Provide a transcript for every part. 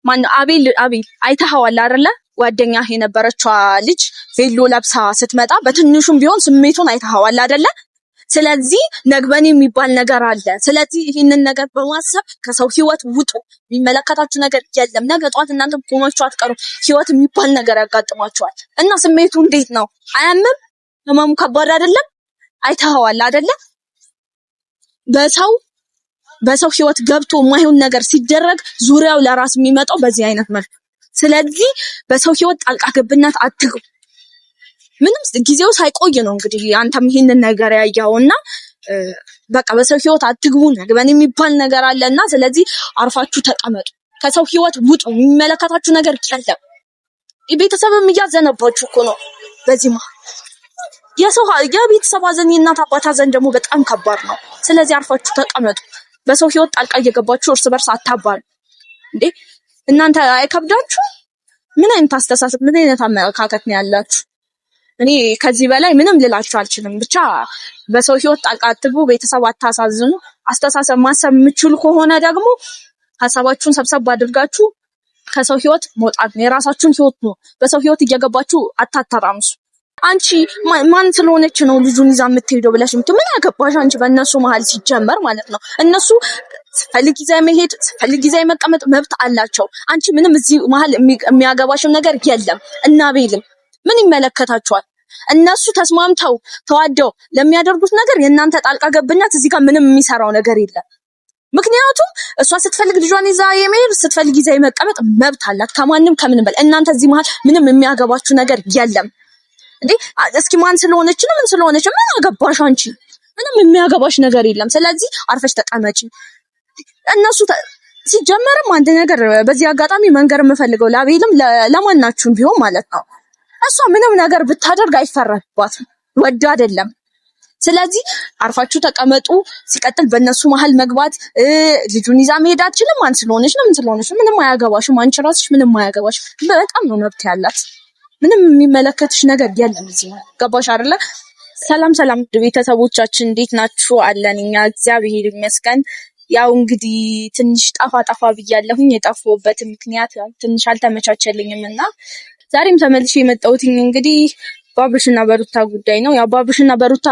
ማን አቤል አይተኸዋል አይደለ? ጓደኛህ የነበረችዋ ልጅ ቬሎ ለብሳ ስትመጣ በትንሹም ቢሆን ስሜቱን አይተኸዋል አይደለ? ስለዚህ ነግበኔ የሚባል ነገር አለ። ስለዚህ ይህንን ነገር በማሰብ ከሰው ህይወት ውጡ። የሚመለከታችሁ ነገር የለም። ነገ ጠዋት እናንተ ቆማችሁ አትቀሩም። ህይወት የሚባል ነገር ያጋጥማችኋል እና ስሜቱ እንዴት ነው? አያምም? ህመሙ ከባድ አይደለም? አይተኸዋል አይደለ? በሰው ህይወት ገብቶ የማይሆን ነገር ሲደረግ ዙሪያው ለራስ የሚመጣው በዚህ አይነት መልኩ። ስለዚህ በሰው ህይወት ጣልቃ ገብነት አትግቡ። ምንም ጊዜው ሳይቆይ ነው እንግዲህ አንተም ይሄንን ነገር ያያውና በቃ በሰው ህይወት አትግቡ። ነግበኔ የሚባል ነገር አለና ስለዚህ አርፋችሁ ተቀመጡ። ከሰው ህይወት ውጡ። የሚመለከታችሁ ነገር የለም። ቤተሰብም እያዘነባችሁ እኮ ነው። በዚህ የቤተሰብ ሀዘን የእናት አባት ሀዘን ደግሞ በጣም ከባድ ነው። ስለዚህ አርፋችሁ ተቀመጡ። በሰው ህይወት ጣልቃ እየገባችሁ እርስ በርስ አታባሉ እንዴ! እናንተ አይከብዳችሁ? ምን አይነት አስተሳሰብ ምን አይነት አመለካከት ነው ያላችሁ? እኔ ከዚህ በላይ ምንም ልላችሁ አልችልም። ብቻ በሰው ህይወት ጣልቃ አትግቡ። ቤተሰብ አታሳዝኑ። አስተሳሰብ ማሰብ የምትችሉ ከሆነ ደግሞ ሀሳባችሁን ሰብሰብ አድርጋችሁ ከሰው ህይወት መውጣት ነው። የራሳችሁን ህይወት ነው። በሰው ህይወት እየገባችሁ አታተራምሱ። አንቺ ማን ስለሆነች ነው ልጁን ይዛ የምትሄደው ብለሽ ምን አገባሽ አንቺ? በእነሱ መሀል ሲጀመር ማለት ነው። እነሱ ፈልግ ይዛ መሄድ ፈልግ ይዛ መቀመጥ መብት አላቸው። አንቺ ምንም እዚህ መሀል የሚያገባሽም ነገር የለም። እና ቤልም ምን ይመለከታቸዋል? እነሱ ተስማምተው ተዋደው ለሚያደርጉት ነገር የእናንተ ጣልቃ ገብነት እዚህ ጋር ምንም የሚሰራው ነገር የለም። ምክንያቱም እሷ ስትፈልግ ልጇን ይዛ የመሄድ ስትፈልግ ይዛ የመቀመጥ መብት አላት ከማንም ከምንም በላይ። እናንተ እዚህ መሀል ምንም የሚያገባችሁ ነገር የለም እንዴ! እስኪ ማን ስለሆነች ነው ምን ስለሆነች ምን አገባሽ አንቺ? ምንም የሚያገባሽ ነገር የለም። ስለዚህ አርፈሽ ተቀመጪ። እነሱ ሲጀመርም አንድ ነገር በዚህ አጋጣሚ መንገር የምፈልገው ለአቤልም ለማናችሁም ቢሆን ማለት ነው፣ እሷ ምንም ነገር ብታደርግ አይፈረድባትም፣ ወድ አይደለም። ስለዚህ አርፋችሁ ተቀመጡ። ሲቀጥል በእነሱ መሀል መግባት ልጁን ይዛ መሄድ አትችልም። ማን ስለሆነች ነው ምን ስለሆነች ነው ምንም አያገባሽም። አንቺ ራስሽ ምንም አያገባሽ። በጣም ነው መብት ያላት። ምንም የሚመለከትሽ ነገር የለም እዚህ ነው። ገባሽ አይደለ? ሰላም ቤተሰቦቻችን እንዴት ናችሁ? አለን እኛ እግዚአብሔር ይመስገን። ያው እንግዲህ ትንሽ ጠፋ ብያለሁኝ። የጠፋሁበት ምክንያት ትንሽ አልተመቻቸልኝም እና ዛሬም ተመልሼ የመጣሁት እንግዲህ በአብርሽና በሩታ ጉዳይ ነው። ያው በአብርሽና በሩታ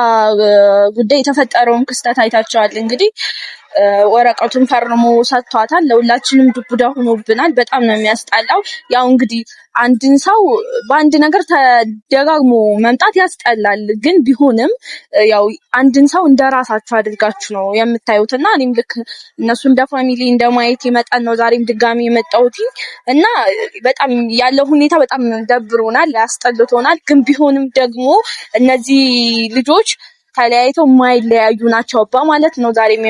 ጉዳይ የተፈጠረውን ክስተት አይታችኋል እንግዲህ ወረቀቱን ፈርሞ ሰጥቷታል። ለሁላችንም ዱብዳ ሆኖብናል። በጣም ነው የሚያስጠላው። ያው እንግዲህ አንድን ሰው በአንድ ነገር ተደጋግሞ መምጣት ያስጠላል። ግን ቢሆንም ያው አንድን ሰው እንደራሳችሁ አድርጋችሁ ነው የምታዩትና እኔም ልክ እነሱ እንደ ፋሚሊ እንደማየት ይመጣል ነው ዛሬም ድጋሚ የመጣሁት እና በጣም ያለው ሁኔታ በጣም ደብሮናል፣ ያስጠልቶናል። ግን ቢሆንም ደግሞ እነዚህ ልጆች ተለያይተው የማይለያዩ ናቸው በማለት ነው ዛሬም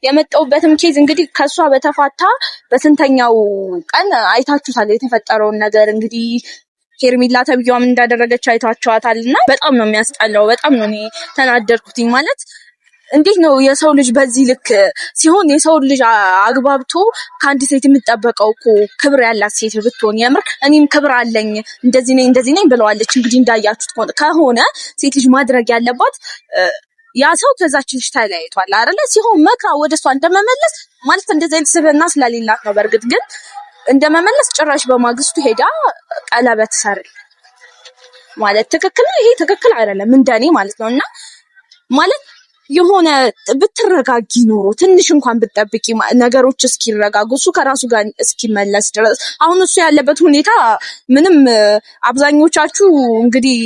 የመጣሁበትም ኬዝ እንግዲህ ከሷ በተፋታ በስንተኛው ቀን አይታችሁታል የተፈጠረውን ነገር። እንግዲህ ሄርሜላ ተብያዋም እንዳደረገች አይታችኋታልና በጣም ነው የሚያስጠላው። በጣም ነው እኔ ተናደድኩትኝ። ማለት እንዴት ነው የሰው ልጅ በዚህ ልክ ሲሆን የሰው ልጅ አግባብቶ ከአንድ ሴት የምትጠበቀው እኮ ክብር ያላት ሴት ብትሆን፣ የምር እኔም ክብር አለኝ እንደዚህ ነኝ ብለዋለች። እንግዲህ እንዳያችሁት ከሆነ ሴት ልጅ ማድረግ ያለባት ያ ሰው ከዛች ልጅ ተለያይቷል አይደለ ሲሆን መክራ ወደሷ እንደመመለስ ማለት እንደዚህ አይነት ስብዕና ስለሌላት ነው። በእርግጥ ግን እንደመመለስ ጭራሽ በማግስቱ ሄዳ ቀለበት ሰርል ማለት ትክክል ነው? ይሄ ትክክል አይደለም እንደኔ ማለት ነውና ማለት የሆነ ብትረጋጊ ኖሮ ትንሽ እንኳን ብትጠብቂ ነገሮች እስኪረጋጉ እሱ ከራሱ ጋር እስኪመለስ ድረስ። አሁን እሱ ያለበት ሁኔታ ምንም አብዛኞቻችሁ እንግዲህ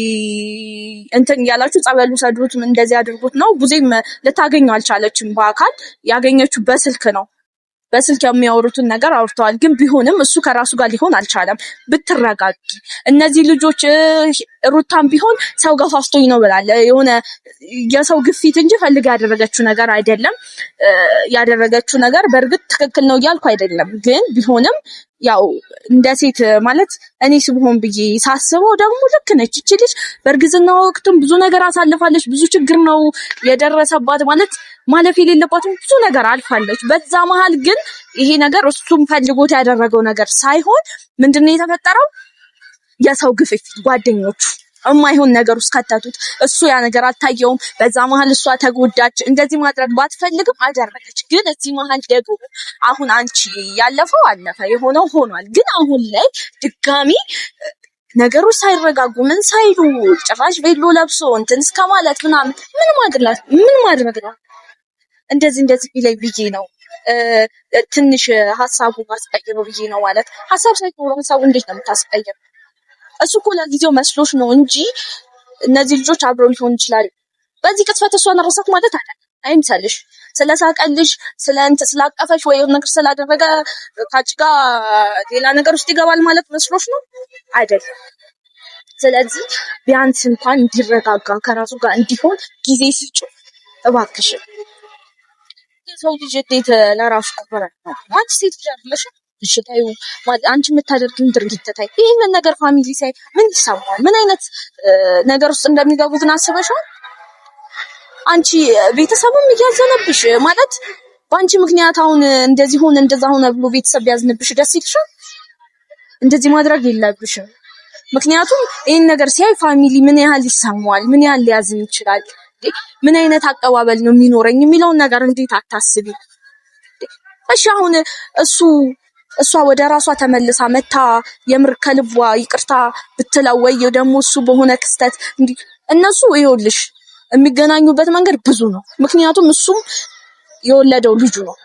እንትን ያላችሁ ጸበሉ ሰዱት እንደዚህ አድርጉት ነው። ብዙም ልታገኘው አልቻለችም። በአካል ያገኘችው በስልክ ነው። በስልክ የሚያወሩትን ነገር አውርተዋል። ግን ቢሆንም እሱ ከራሱ ጋር ሊሆን አልቻለም። ብትረጋጊ እነዚህ ልጆች ሩታም ቢሆን ሰው ገፋፍቶኝ ነው ብላለ። የሆነ የሰው ግፊት እንጂ ፈልጋ ያደረገችው ነገር አይደለም። ያደረገችው ነገር በእርግጥ ትክክል ነው እያልኩ አይደለም። ግን ቢሆንም ያው እንደ ሴት ማለት እኔ ስብሆን ብዬ ሳስበው ደግሞ ልክ ነች እቺ ልጅ። በእርግዝና ወቅትም ብዙ ነገር አሳልፋለች። ብዙ ችግር ነው የደረሰባት። ማለት ማለፍ የሌለባትም ብዙ ነገር አልፋለች። በዛ መሀል ግን ይሄ ነገር እሱም ፈልጎት ያደረገው ነገር ሳይሆን ምንድነው የተፈጠረው? የሰው ግፊት፣ ጓደኞቹ የማይሆን ነገር ውስጥ ከተቱት። እሱ ያ ነገር አልታየውም። በዛ መሀል እሷ ተጎዳች። እንደዚህ ማድረግ ባትፈልግም አደረገች። ግን እዚህ መሀል ደግሞ አሁን አንቺ ያለፈው አለፈ፣ የሆነው ሆኗል። ግን አሁን ላይ ድጋሚ ነገሮች ሳይረጋጉ ምን ሳይሉ ጭራሽ ቬሎ ለብሶ እንትን እስከ ማለት ምናምን ምን ማድረግ ነው? እንደዚህ ቢለኝ ብዬ ነው ትንሽ ሀሳቡ ማስቀየሩ ብዬ ነው። ማለት ሀሳብ ሳይኖር ሀሳቡ እንዴት ነው የምታስቀየር? እሱ እኮ ለጊዜው መስሎሽ ነው እንጂ እነዚህ ልጆች አብረው ሊሆን ይችላል። በዚህ ቅጽበት እሷን ረሳት ማለት አይደለም። አይምሰልሽ። ስለሳቀልሽ ስላቀፈሽ ወይ ነገር ስላደረገ ካች ጋር ሌላ ነገር ውስጥ ይገባል ማለት መስሎሽ ነው አይደለም። ስለዚህ ቢያንስ እንኳን እንዲረጋጋ ከራሱ ጋር እንዲሆን ጊዜ ስጭ እባክሽ። ሰው ልጅ እንዴት ለራሱ ክብር ነው? አንቺ ሴት ልጅ አይደለሽ? እሺ ታዩ አንቺ የምታደርጊውን ድርጊት ታይ። ይሄንን ነገር ፋሚሊ ሳይ ምን ይሰማል? ምን አይነት ነገር ውስጥ እንደሚገቡ ግን አስበሽዋል? አንቺ ቤተሰብም እያዘነብሽ ማለት በአንቺ ምክንያት አሁን እንደዚህ ሆነ እንደዛ ሆነ ብሎ ቤተሰብ ያዝንብሽ ደስ ይልሻል? እንደዚህ ማድረግ የለብሽም። ምክንያቱም ይሄን ነገር ሲያይ ፋሚሊ ምን ያህል ይሰማዋል? ምን ያህል ሊያዝን ይችላል? ምን አይነት አቀባበል ነው የሚኖረኝ የሚለውን ነገር እንዴት አታስቢ? እሺ አሁን እሷ ወደ ራሷ ተመልሳ መታ የምር ከልቧ ይቅርታ ብትለው ወይ ደግሞ እሱ በሆነ ክስተት እንዲህ እነሱ ይኸውልሽ የሚገናኙበት መንገድ ብዙ ነው። ምክንያቱም እሱም የወለደው ልጁ ነው።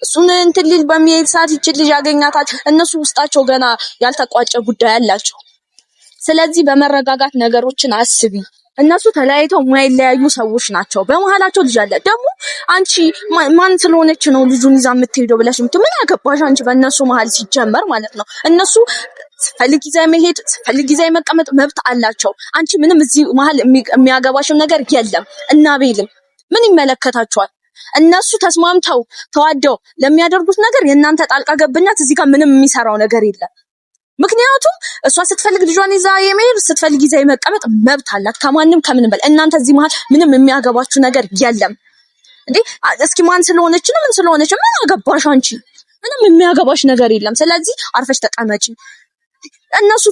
እሱን እንትን ሊል በሚሄድ ሰዓት ይችል ልጅ ያገኛታል። እነሱ ውስጣቸው ገና ያልተቋጨ ጉዳይ አላቸው። ስለዚህ በመረጋጋት ነገሮችን አስቢ። እነሱ ተለያይተው የማይለያዩ ሰዎች ናቸው። በመሀላቸው ልጅ አለ። ደግሞ አንቺ ማን ስለሆነች ነው ልጁን ይዛ የምትሄደው ብለሽ ምን ያገባሽ አንቺ በእነሱ መሀል ሲጀመር ማለት ነው። እነሱ ፈልግ ይዛ መሄድ ፈልግ ይዛ መቀመጥ መብት አላቸው። አንቺ ምንም እዚህ መሀል የሚያገባሽም ነገር የለም። እና ቤልም ምን ይመለከታቸዋል? እነሱ ተስማምተው ተዋደው ለሚያደርጉት ነገር የእናንተ ጣልቃ ገብነት እዚህ ጋር ምንም የሚሰራው ነገር የለም። ምክንያቱም እሷ ስትፈልግ ልጇን ይዛ የመሄድ ስትፈልግ ይዛ የመቀመጥ መብት አላት ከማንም ከምንም በላይ። እናንተ እዚህ መሀል ምንም የሚያገባችሁ ነገር የለም እንዴ። እስኪ ማን ስለሆነች ነው ምን ስለሆነች ምን አገባሽ አንቺ? ምንም የሚያገባሽ ነገር የለም። ስለዚህ አርፈሽ ተቀመጪ። እነሱ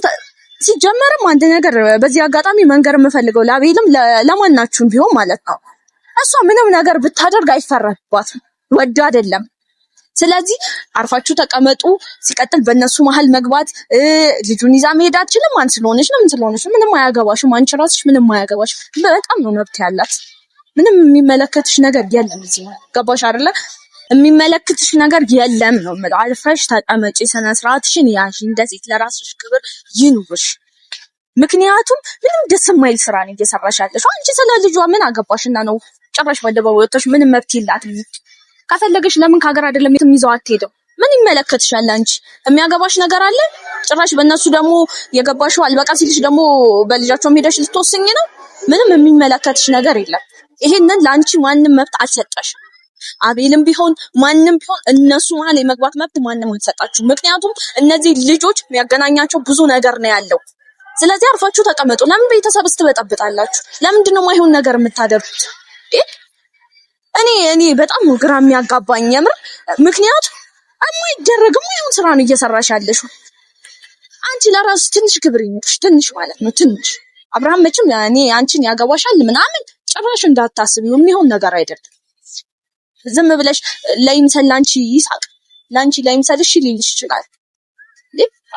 ሲጀመርም አንድ ነገር በዚህ አጋጣሚ መንገር የምፈልገው ለአቤልም ለማናችሁም ቢሆን ማለት ነው፣ እሷ ምንም ነገር ብታደርግ አይፈረድባትም፣ ወድ አይደለም። ስለዚህ አርፋችሁ ተቀመጡ። ሲቀጥል በእነሱ መሀል መግባት ልጁን ይዛ መሄድ አትችልም። ማን ስለሆነች ነው ምን ስለሆነች ምንም አያገባሽም። አንቺ ራስሽ ምንም አያገባሽ። በጣም ነው መብት ያላት። ምንም የሚመለከትሽ ነገር የለም እዚህ ማለት ገባሽ አይደለ? የሚመለከትሽ ነገር የለም ነው የምለው። አርፈሽ ተቀመጪ፣ ስነ ስርዓትሽን ያዢ። እንደዚህ ለራስሽ ክብር ይኑርሽ። ምክንያቱም ምንም ደስ የማይል ስራ ነው እየሰራሽ ያለሽ። አንቺ ስለ ልጇ ምን አገባሽና ነው ጭራሽ በደባው ወጥተሽ ምንም መብት የላትም። ከፈለገሽ ለምን ከሀገር አይደለም የትም ይዘው አትሄድም? ምን ይመለከትሻል? አንቺ የሚያገባሽ ነገር አለ? ጭራሽ በእነሱ ደግሞ የገባሽው አልበቃ ሲልሽ ደግሞ በልጃቸው ሄደሽ ልትወስኝ ነው? ምንም የሚመለከትሽ ነገር የለም። ይሄንን ለአንቺ ማንም መብት አልሰጠሽም። አቤልም ቢሆን ማንም ቢሆን እነሱ መሀል የመግባት መብት ማንም አልሰጣችሁ። ምክንያቱም እነዚህ ልጆች የሚያገናኛቸው ብዙ ነገር ነው ያለው። ስለዚህ አርፋችሁ ተቀመጡ። ለምን ቤተሰብስ ትበጠብጣላችሁ? ለምንድን ነው የማይሆን ነገር የምታደርጉት? እኔ በጣም ነው ግራ የሚያጋባኝ የምር። ምክንያቱም የማይደረግም የማይሆን ስራ ነው እየሰራሽ ያለሽው። አንቺ ለራስሽ ትንሽ ክብር ይኑርሽ፣ ትንሽ ማለት ነው ትንሽ። አብርሃም መቼም እኔ አንቺን ያገባሻል ምናምን ጭራሽ እንዳታስቢው፣ የሚሆን ነገር አይደለም። ዝም ብለሽ ላይምሰል ላንቺ ይሳቅ፣ ላንቺ ላይምሰልሽ ሊልሽ ይችላል።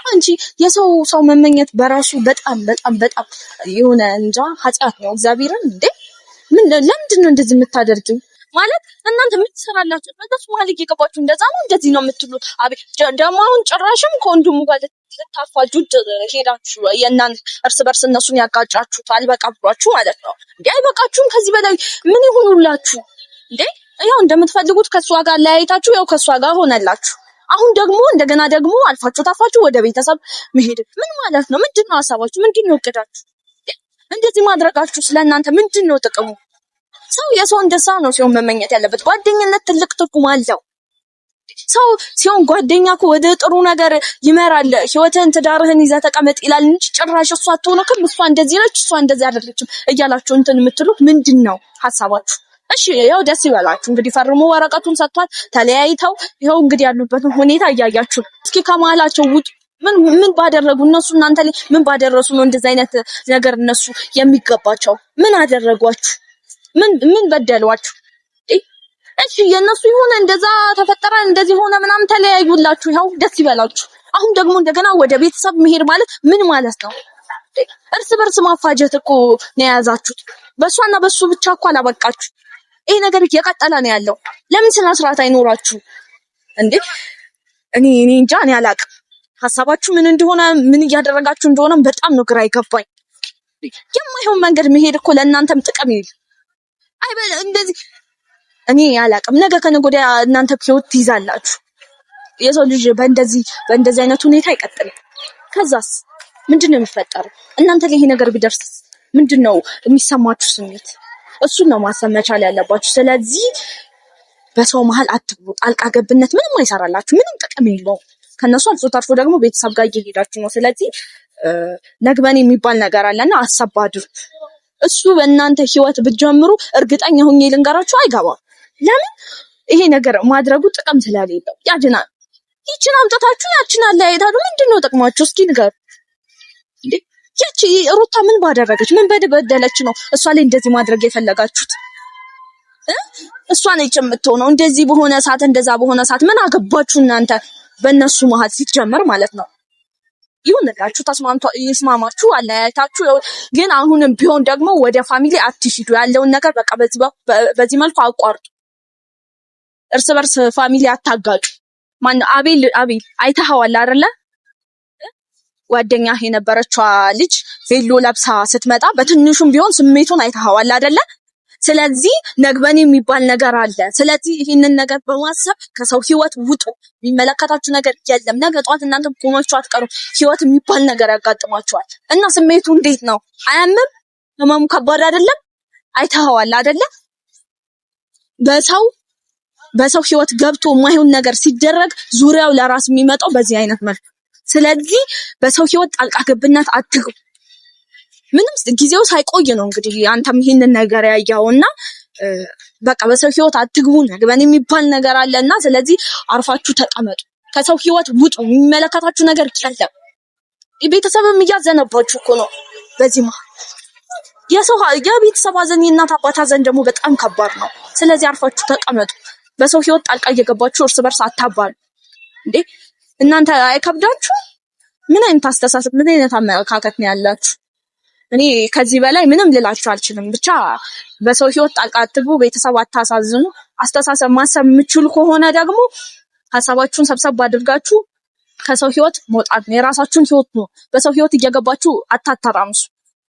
አንቺ ሰው መመኘት በራሱ በጣም የሆነ እንጃ ኃጢአት ነው። እግዚአብሔርን እንዴ ለምንድን ነው እንደዚህ የምታደርጊው? ማለት እናንተ ምን ትሰራላችሁ? በእነሱ መሀል እየገባችሁ እንደዛ ነው እንደዚህ ነው የምትሉት። አቤት ደግሞ አሁን ጭራሽም ከወንድሙ ጋር ልታፋጁ ሄዳችሁ የእናንተ እርስ በርስ እነሱን ያጋጫችሁት አልበቃ ብሏችሁ ማለት ነው እንዴ? አይበቃችሁም? ከዚህ በላይ ምን ይሁኑላችሁ እንዴ? ያው እንደምትፈልጉት ከሷ ጋር ለያይታችሁ ያው ከሷ ጋር ሆነላችሁ። አሁን ደግሞ እንደገና ደግሞ አልፋችሁ ታፋችሁ ወደ ቤተሰብ መሄድ ምን ማለት ነው? ምንድነው ሀሳባችሁ? ምንድነው እቅዳችሁ? እንደዚህ ማድረጋችሁ ስለእናንተ ምንድነው ጥቅሙ? ሰው የሰውን ደስታ ነው ሲሆን መመኘት ያለበት። ጓደኝነት ትልቅ ትርጉም አለው። ሰው ሲሆን ጓደኛ እኮ ወደ ጥሩ ነገር ይመራል። ህይወትህን ትዳርህን ይዘህ ተቀመጥ ይላል እንጂ ጭራሽ እሷ አትሆነክም፣ እሷ እንደዚህ ነች፣ እሷ እንደዚህ አይደለችም እያላችሁ እንትን የምትሉት ምንድነው ሀሳባችሁ? እሺ ያው ደስ ይበላችሁ እንግዲህ ፈርሞ ወረቀቱን ሰጥቷል። ተለያይተው ይኸው እንግዲህ ያሉበትን ሁኔታ እያያችሁ እስኪ ከመሀላቸው ውጡ። ምን ባደረጉ እነሱ እናንተ ላይ ምን ባደረሱ ነው እንደዚህ አይነት ነገር እነሱ የሚገባቸው? ምን አደረጓችሁ? ምን በደሏችሁ? እሺ የነሱ ይሁን እንደዛ ተፈጠረ እንደዚህ ሆነ ምናምን ተለያዩላችሁ፣ ይኸው ደስ ይበላችሁ። አሁን ደግሞ እንደገና ወደ ቤተሰብ መሄድ ማለት ምን ማለት ነው? እርስ በርስ ማፋጀት እኮ ነው የያዛችሁት። በሷና በሱ ብቻ እኮ አላበቃችሁ። ይሄ ነገር እየቀጠለ ነው ያለው። ለምን ስነ ስርዓት አይኖራችሁ እንዴ? እኔ እንጃ፣ እኔ አላቅም። ሀሳባችሁ ምን እንደሆነ ምን እያደረጋችሁ እንደሆነ በጣም ነው ግራ ይገባኝ። የማይሆን መንገድ መሄድ እኮ ለእናንተም ጥቅም የለም። እንደዚህ እኔ አላቅም። ነገ ከነገ ወዲያ እናንተ ህይወት ትይዛላችሁ። የሰው ልጅ በእንደዚህ አይነት ሁኔታ አይቀጥልም። ከዛስ ምንድነው የሚፈጠረው? እናንተ ላይ ይሄ ነገር ቢደርስ ምንድነው የሚሰማችሁ ስሜት? እሱን ነው ማሰብ መቻል ያለባችሁ። ስለዚህ በሰው መሀል አትግቡ። ጣልቃ ገብነት ምንም አይሰራላችሁ፣ ምንም ጥቅም የለውም። ከነሱ አልፎ ተርፎ ደግሞ ቤተሰብ ጋር እየሄዳችሁ ነው። ስለዚህ ነግበኔ የሚባል ነገር አለና አሰብ አድርጉ። እሱ በእናንተ ህይወት ብትጀምሩ እርግጠኛ ሁኜ ልንገራችሁ አይገባም። ለምን? ይሄ ነገር ማድረጉ ጥቅም ስለሌለው ያድናል። ይችን አምጥታችሁ ያችን አለያይታችሁ ምንድነው ጥቅማችሁ? እስኪ ንገሩ እንዴ። ያቺ ሩታ ምን ባደረገች ምን በደለች ነው እሷ ላይ እንደዚህ ማድረግ የፈለጋችሁት? እሷ ነች የምትሆነው እንደዚህ በሆነ ሰዓት እንደዛ በሆነ ሰዓት ምን አገባችሁ እናንተ? በእነሱ መሀል ሲጀመር ማለት ነው። ይሁንላችሁ፣ ይስማማችሁ፣ አለያይታችሁ። ግን አሁንም ቢሆን ደግሞ ወደ ፋሚሊ አትሽዱ። ያለውን ነገር በቃ በዚህ መልኩ አቋርጡ። እርስ በርስ ፋሚሊ አታጋጩ። ማነው አቤል አይተኸዋል አይደለ? ጓደኛህ የነበረችዋ ልጅ ቬሎ ለብሳ ስትመጣ በትንሹም ቢሆን ስሜቱን አይተኸዋል አይደለ? ስለዚህ ነግበኔ የሚባል ነገር አለ። ስለዚህ ይህንን ነገር በማሰብ ከሰው ህይወት ውጡ። የሚመለከታችሁ ነገር የለም። ነገ ጧት እናንተ ቆማችሁ አትቀሩም። ህይወት የሚባል ነገር ያጋጥማችኋል እና ስሜቱ እንዴት ነው? አያምም? ህመሙ ከባድ አይደለም? አይተኸዋል አይደለ? በሰው ህይወት ገብቶ የማይሆን ነገር ሲደረግ ዙሪያው ለራስ የሚመጣው በዚህ አይነት መልኩ። ስለዚህ በሰው ህይወት ጣልቃ ገብነት አትግቡ። ምንም ጊዜው ሳይቆይ ነው እንግዲህ አንተም ይሄንን ነገር ያያውና በቃ በሰው ህይወት አትግቡ። ነግበኔ የሚባል ነገር አለና ስለዚህ አርፋችሁ ተቀመጡ። ከሰው ህይወት ውጡ። የሚመለከታችሁ ነገር የለም። ቤተሰብም እያዘነባችሁ እኮ ነው። በዚህ የቤተሰብ ሀዘን የእናት አባት ሀዘን ደግሞ በጣም ከባድ ነው። ስለዚህ አርፋችሁ ተቀመጡ። በሰው ህይወት ጣልቃ እየገባችሁ እርስ በርስ አታባሉ እንዴ። እናንተ አይከብዳችሁ? ምን አይነት አስተሳሰብ ምን አይነት አመለካከት ነው ያላችሁ? እኔ ከዚህ በላይ ምንም ልላችሁ አልችልም። ብቻ በሰው ህይወት ጣልቃ አትግቡ። ቤተሰብ አታሳዝኑ። አስተሳሰብ ማሰብ የምትችሉ ከሆነ ደግሞ ሀሳባችሁን ሰብሰብ አድርጋችሁ ከሰው ህይወት መውጣት ነው። የራሳችሁን ህይወት ነው። በሰው ህይወት እየገባችሁ አታተራምሱ።